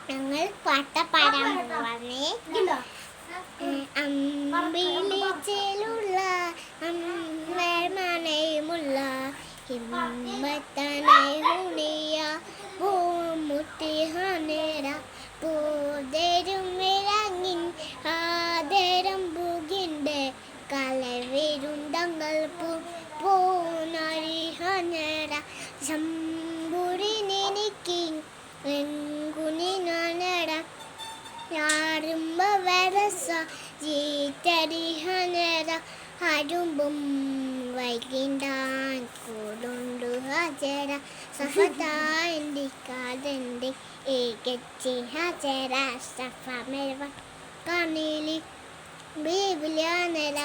ഞങ്ങൾ പാട്ട പാടാൻ പോവാണേ. അമ്പിളിച്ചേലുള്ള അമ്മനയുമുള്ള ഹിമ്മത്തനയുണിയ പൂമുട്ടിഹനേര പൂതരും വിളങ്ങിൻ ആദരം പൂകിൻ്റെ കലവരുണ്ടങ്ങൾ പൂനരിഹനേര ശമ്പുരിനെനിക്ക് വെങ്കുനിനട യാറുമ്പ വരസ ജീതരിഹനേര അരുമ്പും വൈകിണ്ടാൻ കൂടുണ്ടു ഹജര സഫതാൻ്റെ കാതൻ്റെ ഏകച്ചി ഹജര സഫ മെവ കാണിലി ബീബിലിയാനര